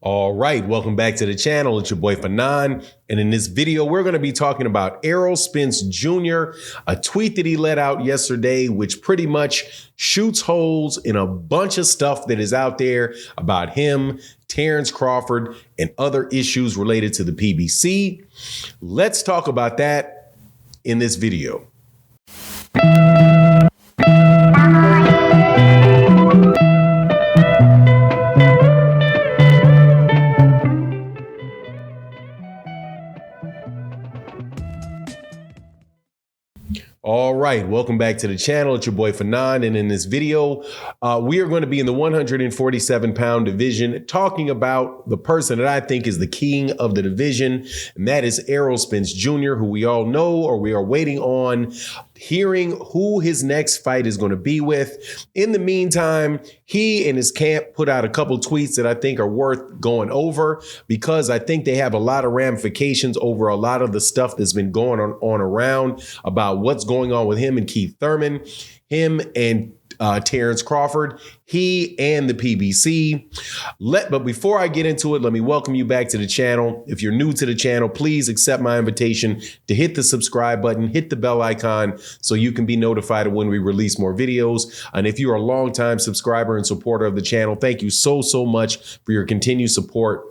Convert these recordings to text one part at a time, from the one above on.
All right, welcome back to the channel. It's your boy Fanon. And in this video, we're going to be talking about Errol Spence Jr., a tweet that he let out yesterday, which pretty much shoots holes in a bunch of stuff that is out there about him, Terence Crawford, and other issues related to the PBC. Let's talk about that in this video. All right, welcome back to the channel. It's your boy Fanon, and in this video, we are going to be in the 147-pound division talking about the person that I think is the king of the division, and that is Errol Spence Jr., who we all know or we are waiting on hearing who his next fight is going to be with. In the meantime, he and his camp put out a couple tweets that I think are worth going over because I think they have a lot of ramifications over a lot of the stuff that's been going on around about what's going on with him and Keith Thurman, him and Terence Crawford, he and the PBC. But before I get into it, let me welcome you back to the channel. If you're new to the channel, please accept my invitation to hit the subscribe button, hit the bell icon so you can be notified of when we release more videos. And if you're a longtime subscriber and supporter of the channel, thank you so much for your continued support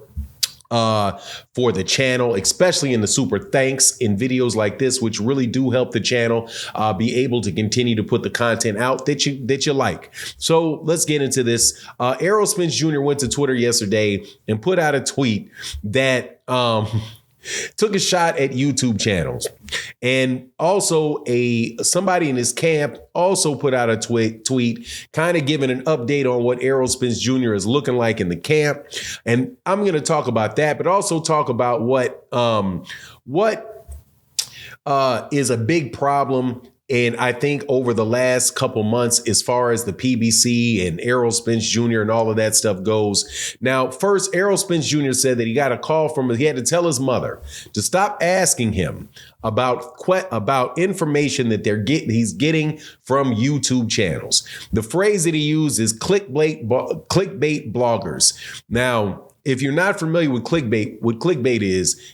for the channel, especially in the super thanks in videos like this, which really do help the channel be able to continue to put the content out that you like. So let's get into this. Errol Spence Jr. went to Twitter yesterday and put out a tweet that took a shot at YouTube channels. And also somebody in his camp also put out a tweet kind of giving an update on what Errol Spence Jr. is looking like in the camp. And I'm going to talk about that, but also talk about what is a big problem. And I think over the last couple months, as far as the PBC and Errol Spence Jr. and all of that stuff goes. Now, first, Errol Spence Jr. said that he got a call he had to tell his mother to stop asking him about information that he's getting from YouTube channels. The phrase that he used is clickbait bloggers. Now, if you're not familiar with clickbait, what clickbait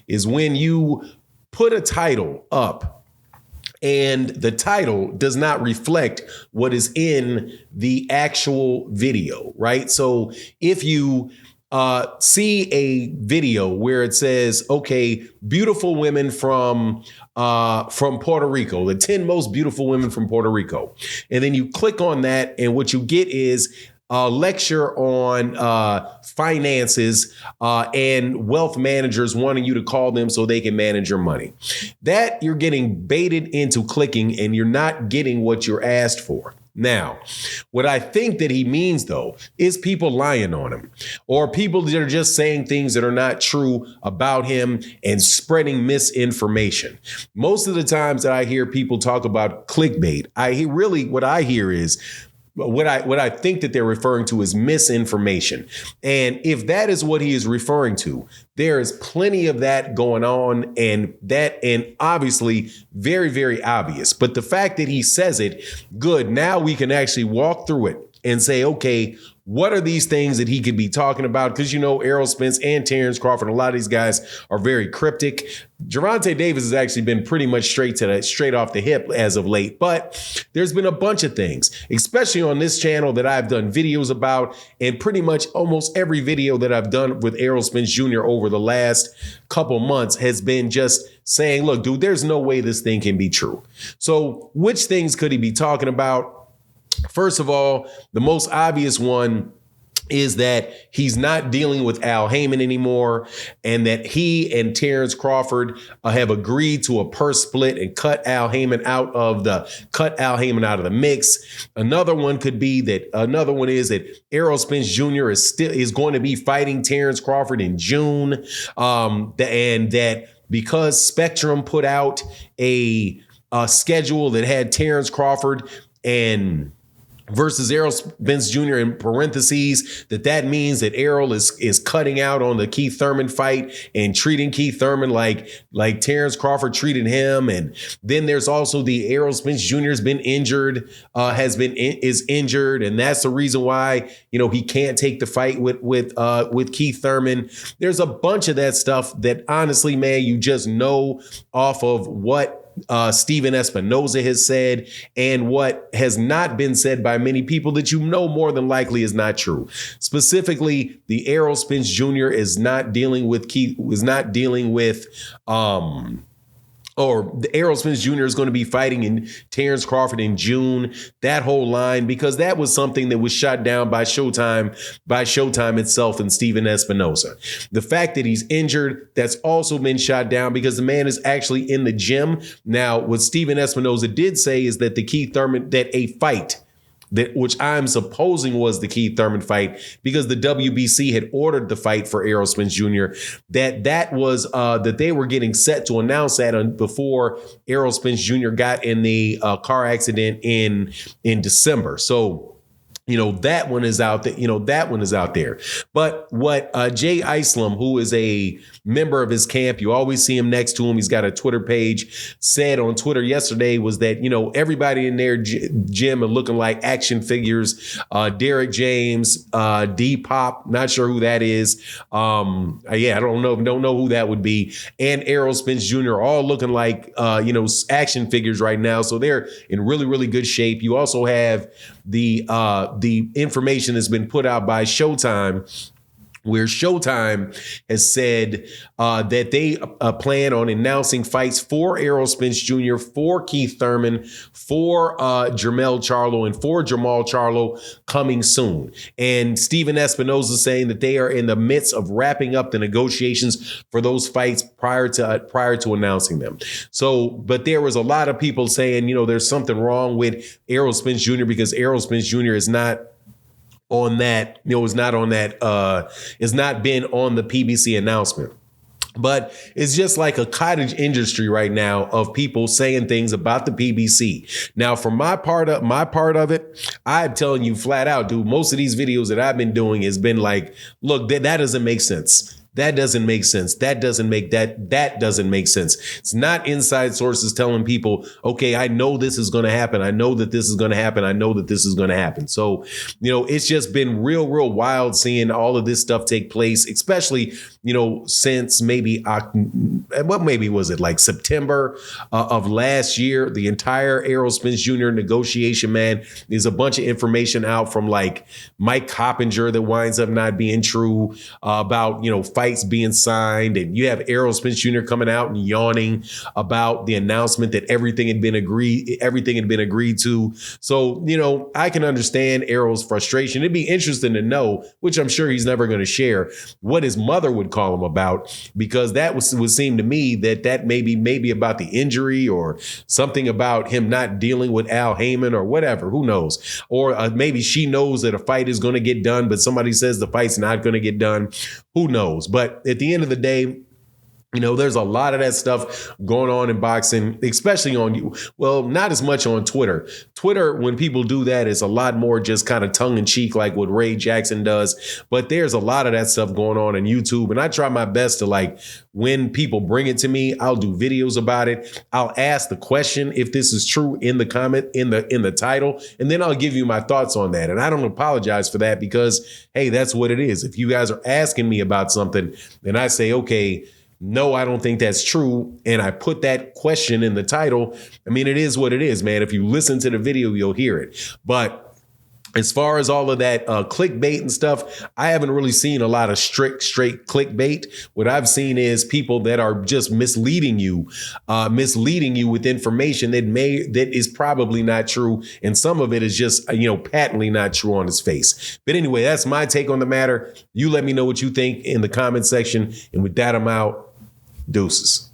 is when you put a title up and the title does not reflect what is in the actual video, right? So if you see a video where it says, okay, beautiful women from Puerto Rico, the 10 most beautiful women from Puerto Rico, and then you click on that, and what you get is a lecture on finances and wealth managers wanting you to call them so they can manage your money. That you're getting baited into clicking and you're not getting what you're asked for. Now, what I think that he means, though, is people lying on him or people that are just saying things that are not true about him and spreading misinformation. Most of the times that I hear people talk about clickbait, what I hear is what I think that they're referring to is misinformation. And if that is what he is referring to, there is plenty of that going on, and obviously very, very obvious. But the fact that he says it, good, now we can actually walk through it and say, okay, what are these things that he could be talking about? Because, you know, Errol Spence and Terence Crawford, a lot of these guys are very cryptic. Gervonta Davis has actually been pretty much straight off the hip as of late. But there's been a bunch of things, especially on this channel, that I've done videos about. And pretty much almost every video that I've done with Errol Spence Jr. over the last couple months has been just saying, look, dude, there's no way this thing can be true. So which things could he be talking about? First of all, the most obvious one is that he's not dealing with Al Heyman anymore, and that he and Terence Crawford have agreed to a purse split and cut Al Heyman out of the mix. Another one is that Errol Spence Jr. is going to be fighting Terence Crawford in June, and that because Spectrum put out a schedule that had Terence Crawford and versus Errol Spence Jr. in parentheses, that means that Errol is cutting out on the Keith Thurman fight and treating Keith Thurman like Terence Crawford treated him. And then there's also the Errol Spence Jr. has been injured, is injured, and that's the reason why he can't take the fight with Keith Thurman. There's a bunch of that stuff that honestly, man, you just know off of what Stephen Espinoza has said and what has not been said by many people that more than likely is not true. Specifically, the Errol Spence Jr. is not dealing with or the Errol Spence Jr. is going to be fighting in Terence Crawford in June. That whole line, because that was something that was shot down by Showtime itself and Stephen Espinoza. The fact that he's injured, that's also been shot down because the man is actually in the gym. Now, what Stephen Espinoza did say is that a fight, which I'm supposing was the Keith Thurman fight, because the WBC had ordered the fight for Errol Spence Jr., that they were getting set to announce that before Errol Spence Jr. got in the car accident in December. So, that one is out there. But what Jay Islam, who is a member of his camp, you always see him next to him, he's got a Twitter page, said on Twitter yesterday was that, everybody in their gym are looking like action figures. Derek James, D-Pop, not sure who that is. I don't know who that would be. And Errol Spence Jr. all looking like, action figures right now. So they're in really, really good shape. You also have the information that's been put out by Showtime, where Showtime has said that they plan on announcing fights for Errol Spence Jr., for Keith Thurman, for Jermell Charlo, and for Jamal Charlo coming soon. And Stephen Espinoza saying that they are in the midst of wrapping up the negotiations for those fights prior to announcing them. So, but there was a lot of people saying, there's something wrong with Errol Spence Jr. because Errol Spence Jr. is not on that, is not been on the PBC announcement. But it's just like a cottage industry right now of people saying things about the PBC. Now, for my part of it, I'm telling you flat out, dude, most of these videos that I've been doing has been like, look, that doesn't make sense. That doesn't make sense. That doesn't make sense. It's not inside sources telling people, okay, I know this is going to happen. I know that this is going to happen. I know that this is going to happen. So, it's just been real, real wild seeing all of this stuff take place, especially, since maybe September of last year. The entire Errol Spence Jr. negotiation, man, there's a bunch of information out from like Mike Coppinger that winds up not being true about, fights being signed, and you have Errol Spence Jr. coming out and yawning about the announcement that everything had been agreed to. So, I can understand Errol's frustration. It'd be interesting to know, which I'm sure he's never going to share, what his mother would call him about, because that would seem to me that maybe about the injury or something about him not dealing with Al Heyman or whatever. Who knows? Or maybe she knows that a fight is going to get done, but somebody says the fight's not going to get done. Who knows? But at the end of the day, there's a lot of that stuff going on in boxing, especially not as much on Twitter. Twitter, when people do that, is a lot more just kind of tongue in cheek, like what Ray Jackson does. But there's a lot of that stuff going on YouTube. And I try my best to, when people bring it to me, I'll do videos about it. I'll ask the question if this is true in the comment, in the title, and then I'll give you my thoughts on that. And I don't apologize for that because, hey, that's what it is. If you guys are asking me about something, then I say, okay, no, I don't think that's true. And I put that question in the title. I mean, it is what it is, man. If you listen to the video, you'll hear it. But as far as all of that clickbait and stuff, I haven't really seen a lot of straight clickbait. What I've seen is people that are just misleading you with information that is probably not true. And some of it is just, patently not true on its face. But anyway, that's my take on the matter. You let me know what you think in the comment section. And with that, I'm out. Deuces.